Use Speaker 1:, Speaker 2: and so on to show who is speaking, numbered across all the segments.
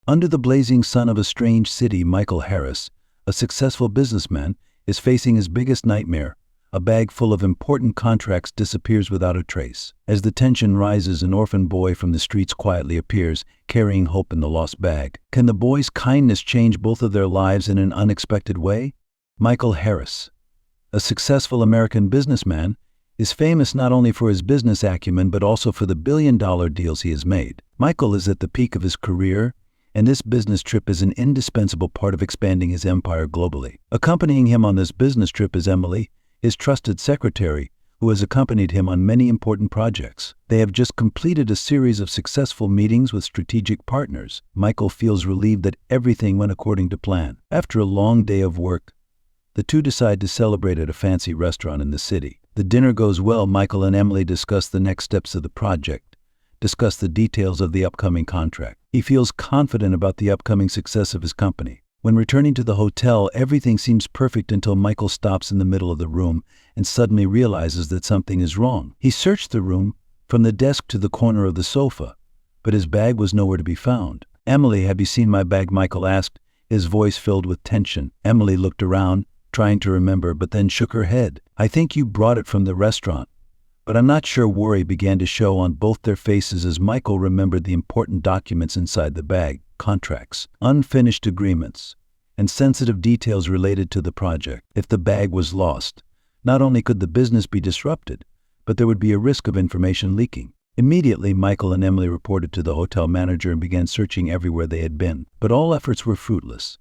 Speaker 1: Under the blazing sun of a strange city, Michael Harris, a successful businessman, is facing his biggest nightmare. A bag full of important contracts disappears without a trace. As the tension rises, an orphan boy from the streets quietly appears, carrying hope in the lost bag. Can the boy's kindness change both of their lives in an unexpected way? Michael Harris, a successful American businessman, is famous not only for his business acumen but also for the billion-dollar deals he has made. Michael is at the peak of his career, and this business trip is an indispensable part of expanding his empire globally. Accompanying him on this business trip is Emily, his trusted secretary, who has accompanied him on many important projects. They have just completed a series of successful meetings with strategic partners. Michael feels relieved that everything went according to plan. After a long day of work, the two decide to celebrate at a fancy restaurant in the city. The dinner goes well. Michael and Emily discuss the next steps of the project, discuss the details of the upcoming contract. He feels confident about the upcoming success of his company. When returning to the hotel, everything seems perfect until Michael stops in the middle of the room and suddenly realizes that something is wrong. He searched the room, from the desk to the corner of the sofa, but his bag was nowhere to be found. "Emily, have you seen my bag?" Michael asked, his voice filled with tension. Emily looked around, trying to remember, but then shook her head. "I think you brought it from the restaurant, but I'm not sure." Worry began to show on both their faces as Michael remembered the important documents inside the bag: contracts, unfinished agreements, and sensitive details related to the project. If the bag was lost, not only could the business be disrupted, but there would be a risk of information leaking. Immediately, Michael and Emily reported to the hotel manager and began searching everywhere they had been, but all efforts were fruitless.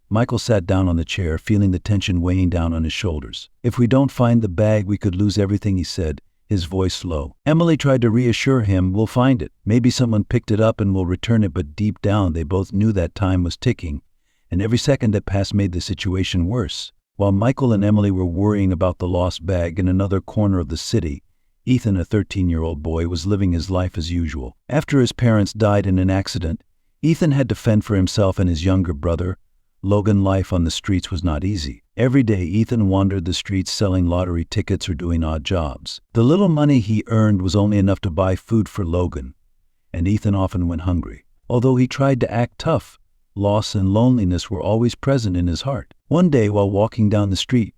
Speaker 1: Michael sat down on the chair, feeling the tension weighing down on his shoulders. "If we don't find the bag, we could lose everything," he said, his voice low. Emily tried to reassure him. "We'll find it. Maybe someone picked it up and will return it," but deep down they both knew that time was ticking, and every second that passed made the situation worse. While Michael and Emily were worrying about the lost bag, in another corner of the city, Ethan, a 13-year-old boy, was living his life as usual. After his parents died in an accident, Ethan had to fend for himself and his younger brother, Logan. Life on the streets was not easy. Every day, Ethan wandered the streets selling lottery tickets or doing odd jobs. The little money he earned was only enough to buy food for Logan, and Ethan often went hungry. Although he tried to act tough, loss and loneliness were always present in his heart. One day, while walking down the street,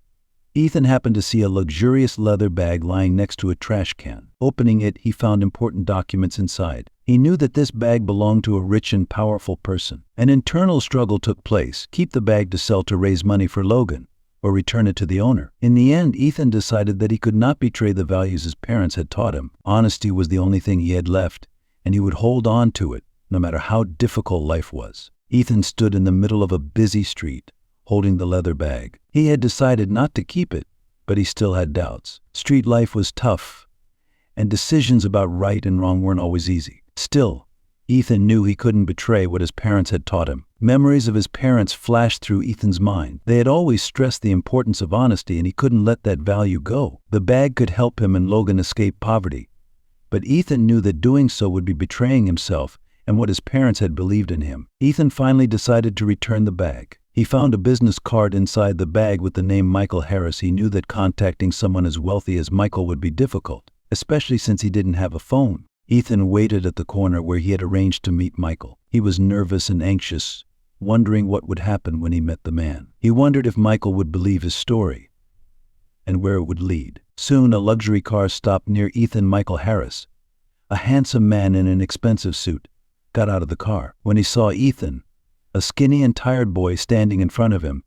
Speaker 1: Ethan happened to see a luxurious leather bag lying next to a trash can. Opening it, he found important documents inside. He knew that this bag belonged to a rich and powerful person. An internal struggle took place: keep the bag to sell to raise money for Logan, or return it to the owner. In the end, Ethan decided that he could not betray the values his parents had taught him. Honesty was the only thing he had left, and he would hold on to it, no matter how difficult life was. Ethan stood in the middle of a busy street, holding the leather bag. He had decided not to keep it, but he still had doubts. Street life was tough, and decisions about right and wrong weren't always easy. Still, Ethan knew he couldn't betray what his parents had taught him. Memories of his parents flashed through Ethan's mind. They had always stressed the importance of honesty, and he couldn't let that value go. The bag could help him and Logan escape poverty, but Ethan knew that doing so would be betraying himself and what his parents had believed in him. Ethan finally decided to return the bag. He found a business card inside the bag with the name Michael Harris. He knew that contacting someone as wealthy as Michael would be difficult, especially since he didn't have a phone. Ethan waited at the corner where he had arranged to meet Michael. He was nervous and anxious, wondering what would happen when he met the man. He wondered if Michael would believe his story and where it would lead. Soon, a luxury car stopped near Ethan. Michael Harris, a handsome man in an expensive suit, got out of the car. When he saw Ethan, a skinny and tired boy, standing in front of him,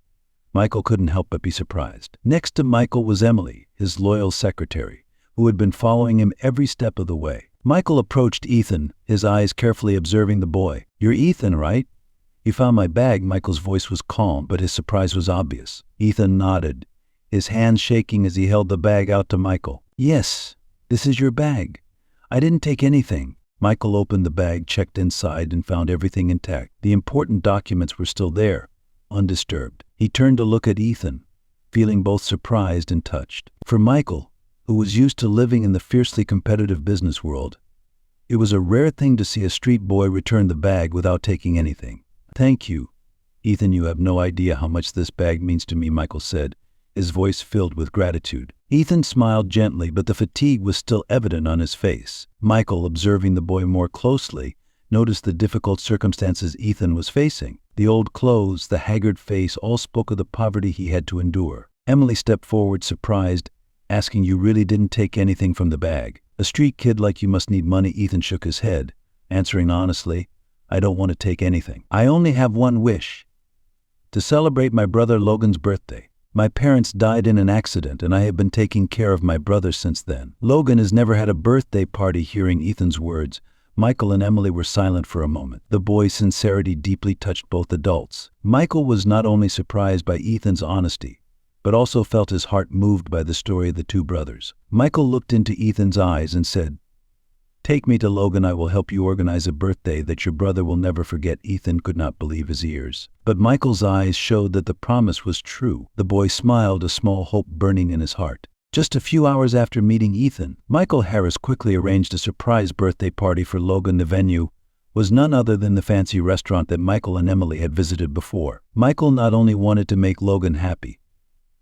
Speaker 1: Michael couldn't help but be surprised. Next to Michael was Emily, his loyal secretary, who had been following him every step of the way. Michael approached Ethan, his eyes carefully observing the boy. "You're Ethan, right? You found my bag." Michael's voice was calm, but his surprise was obvious. Ethan nodded, his hands shaking as he held the bag out to Michael. "Yes, this is your bag. I didn't take anything." Michael opened the bag, checked inside, and found everything intact. The important documents were still there, undisturbed. He turned to look at Ethan, feeling both surprised and touched. For Michael, who was used to living in the fiercely competitive business world, it was a rare thing to see a street boy return the bag without taking anything. "Thank you, Ethan. You have no idea how much this bag means to me," Michael said, his voice filled with gratitude. Ethan smiled gently, but the fatigue was still evident on his face. Michael, observing the boy more closely, noticed the difficult circumstances Ethan was facing. The old clothes, the haggard face, all spoke of the poverty he had to endure. Emily stepped forward, surprised, asking, "You really didn't take anything from the bag? A street kid like you must need money." Ethan shook his head, answering honestly, "I don't want to take anything. I only have one wish: to celebrate my brother Logan's birthday. My parents died in an accident, and I have been taking care of my brother since then." Logan has never had a birthday party. Hearing Ethan's words, Michael and Emily were silent for a moment. The boy's sincerity deeply touched both adults. Michael was not only surprised by Ethan's honesty, but also felt his heart moved by the story of the two brothers. Michael looked into Ethan's eyes and said, "Take me to Logan. I will help you organize a birthday that your brother will never forget." Ethan could not believe his ears. But Michael's eyes showed that the promise was true. The boy smiled, a small hope burning in his heart. Just a few hours after meeting Ethan, Michael Harris quickly arranged a surprise birthday party for Logan. The venue was none other than the fancy restaurant that Michael and Emily had visited before. Michael not only wanted to make Logan happy,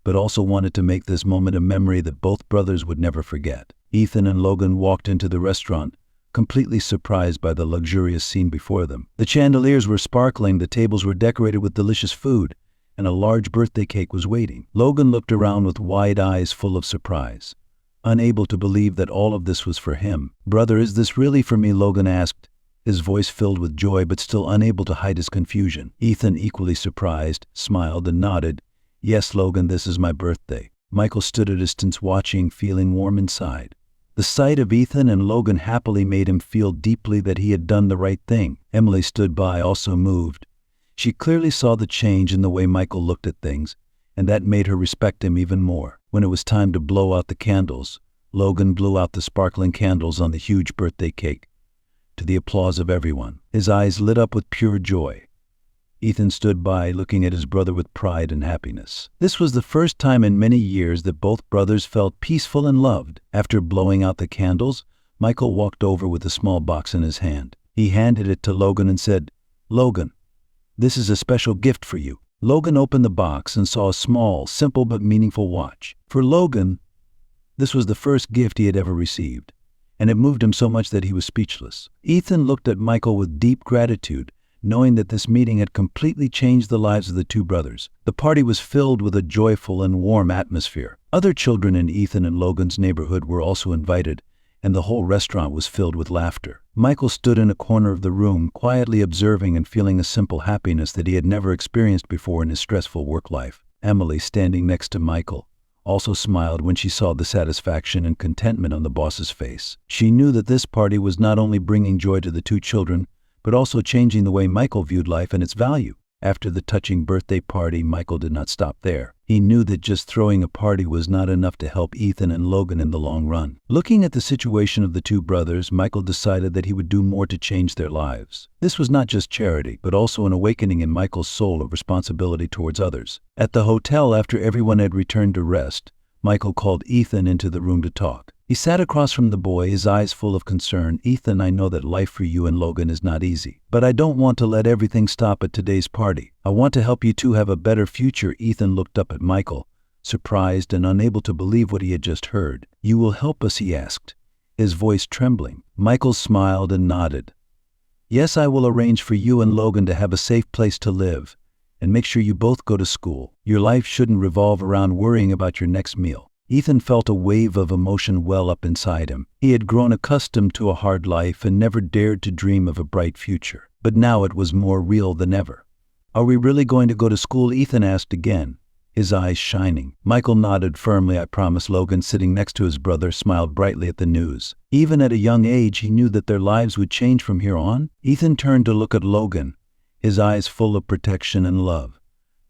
Speaker 1: but also wanted to make this moment a memory that both brothers would never forget. Ethan and Logan walked into the restaurant, completely surprised by the luxurious scene before them. The chandeliers were sparkling, the tables were decorated with delicious food, and a large birthday cake was waiting. Logan looked around with wide eyes full of surprise, unable to believe that all of this was for him. "Brother, is this really for me?" Logan asked, his voice filled with joy but still unable to hide his confusion. Ethan, equally surprised, smiled and nodded. "Yes, Logan, this is my birthday." Michael stood at a distance watching, feeling warm inside. The sight of Ethan and Logan happily made him feel deeply that he had done the right thing. Emily stood by, also moved. She clearly saw the change in the way Michael looked at things, and that made her respect him even more. When it was time to blow out the candles, Logan blew out the sparkling candles on the huge birthday cake, to the applause of everyone. His eyes lit up with pure joy. Ethan stood by, looking at his brother with pride and happiness. This was the first time in many years that both brothers felt peaceful and loved. After blowing out the candles, Michael walked over with a small box in his hand. He handed it to Logan and said, "Logan, this is a special gift for you." Logan opened the box and saw a small, simple but meaningful watch. For Logan, this was the first gift he had ever received, and it moved him so much that he was speechless. Ethan looked at Michael with deep gratitude, knowing that this meeting had completely changed the lives of the two brothers. The party was filled with a joyful and warm atmosphere. Other children in Ethan and Logan's neighborhood were also invited, and the whole restaurant was filled with laughter. Michael stood in a corner of the room, quietly observing and feeling a simple happiness that he had never experienced before in his stressful work life. Emily, standing next to Michael, also smiled when she saw the satisfaction and contentment on the boss's face. She knew that this party was not only bringing joy to the two children, but also changing the way Michael viewed life and its value. After the touching birthday party, Michael did not stop there. He knew that just throwing a party was not enough to help Ethan and Logan in the long run. Looking at the situation of the two brothers, Michael decided that he would do more to change their lives. This was not just charity, but also an awakening in Michael's soul of responsibility towards others. At the hotel, after everyone had returned to rest, Michael called Ethan into the room to talk. He sat across from the boy, his eyes full of concern. "Ethan, I know that life for you and Logan is not easy, but I don't want to let everything stop at today's party. I want to help you two have a better future." Ethan looked up at Michael, surprised and unable to believe what he had just heard. "You will help us?" he asked, his voice trembling. Michael smiled and nodded. "Yes, I will arrange for you and Logan to have a safe place to live, and make sure you both go to school. Your life shouldn't revolve around worrying about your next meal." Ethan felt a wave of emotion well up inside him. He had grown accustomed to a hard life and never dared to dream of a bright future. But now it was more real than ever. "Are we really going to go to school?" Ethan asked again, his eyes shining. Michael nodded firmly. "I promise." Logan, sitting next to his brother, smiled brightly at the news. Even at a young age, he knew that their lives would change from here on. Ethan turned to look at Logan, his eyes full of protection and love,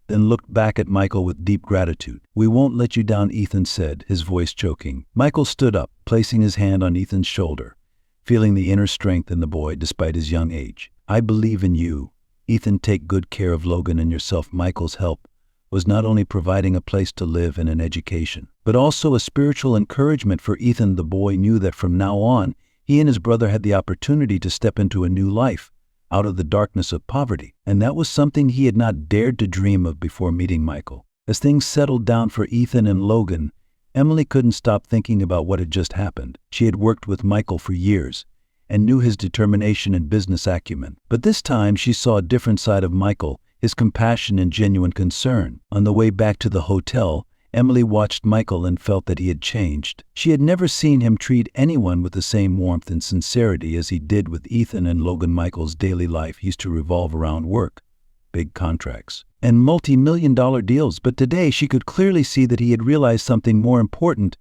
Speaker 1: then looked back at Michael with deep gratitude. "We won't let you down," Ethan said, his voice choking. Michael stood up, placing his hand on Ethan's shoulder, feeling the inner strength in the boy despite his young age. "I believe in you. Ethan, take good care of Logan and yourself." Michael's help was not only providing a place to live and an education, but also a spiritual encouragement for Ethan. The boy knew that from now on, he and his brother had the opportunity to step into a new life, out of the darkness of poverty, and that was something he had not dared to dream of before meeting Michael. As things settled down for Ethan and Logan, Emily couldn't stop thinking about what had just happened. She had worked with Michael for years, and knew his determination and business acumen. But this time she saw a different side of Michael, his compassion and genuine concern. On the way back to the hotel, Emily watched Michael and felt that he had changed. She had never seen him treat anyone with the same warmth and sincerity as he did with Ethan and Logan. Michael's daily life used to revolve around work, big contracts, and multi-million-dollar deals, but today she could clearly see that he had realized something more important,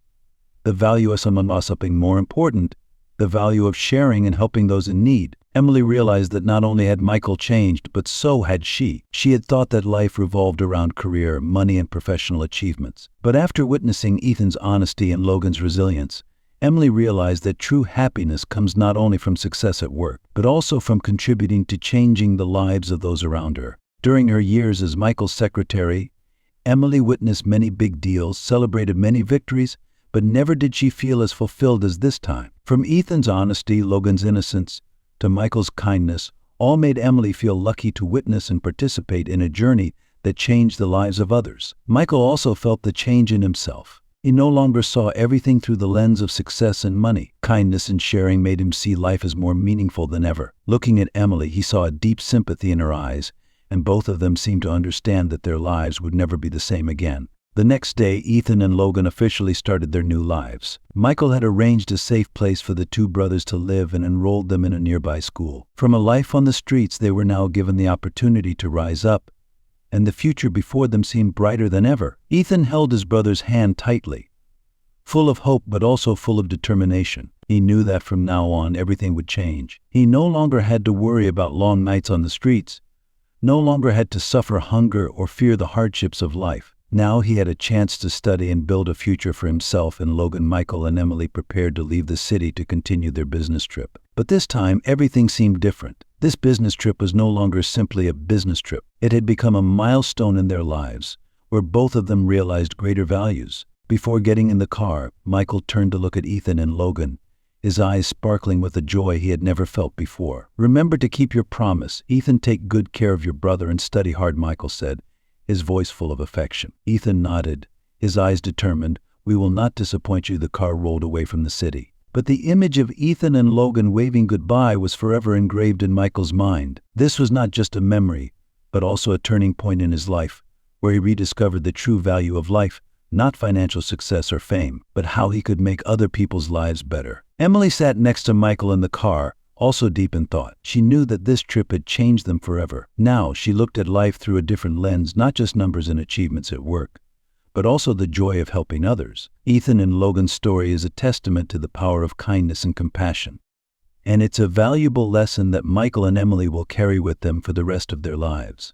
Speaker 1: the value of something more important, the value of sharing and helping those in need. Emily realized that not only had Michael changed, but so had she. She had thought that life revolved around career, money, and professional achievements. But after witnessing Ethan's honesty and Logan's resilience, Emily realized that true happiness comes not only from success at work, but also from contributing to changing the lives of those around her. During her years as Michael's secretary, Emily witnessed many big deals, celebrated many victories, but never did she feel as fulfilled as this time. From Ethan's honesty, Logan's innocence, to Michael's kindness, all made Emily feel lucky to witness and participate in a journey that changed the lives of others. Michael also felt the change in himself. He no longer saw everything through the lens of success and money. Kindness and sharing made him see life as more meaningful than ever. Looking at Emily, he saw a deep sympathy in her eyes, and both of them seemed to understand that their lives would never be the same again. The next day, Ethan and Logan officially started their new lives. Michael had arranged a safe place for the two brothers to live and enrolled them in a nearby school. From a life on the streets, they were now given the opportunity to rise up, and the future before them seemed brighter than ever. Ethan held his brother's hand tightly, full of hope but also full of determination. He knew that from now on everything would change. He no longer had to worry about long nights on the streets, no longer had to suffer hunger or fear the hardships of life. Now he had a chance to study and build a future for himself and Logan. Michael and Emily prepared to leave the city to continue their business trip. But this time, everything seemed different. This business trip was no longer simply a business trip. It had become a milestone in their lives, where both of them realized greater values. Before getting in the car, Michael turned to look at Ethan and Logan, his eyes sparkling with a joy he had never felt before. "Remember to keep your promise. Ethan, take good care of your brother and study hard," Michael said, his voice full of affection. Ethan nodded, his eyes determined. "We will not disappoint you." The car rolled away from the city. But the image of Ethan and Logan waving goodbye was forever engraved in Michael's mind. This was not just a memory, but also a turning point in his life, where he rediscovered the true value of life, not financial success or fame, but how he could make other people's lives better. Emily sat next to Michael in the car, also deep in thought. She knew that this trip had changed them forever. Now she looked at life through a different lens, not just numbers and achievements at work, but also the joy of helping others. Ethan and Logan's story is a testament to the power of kindness and compassion, and it's a valuable lesson that Michael and Emily will carry with them for the rest of their lives.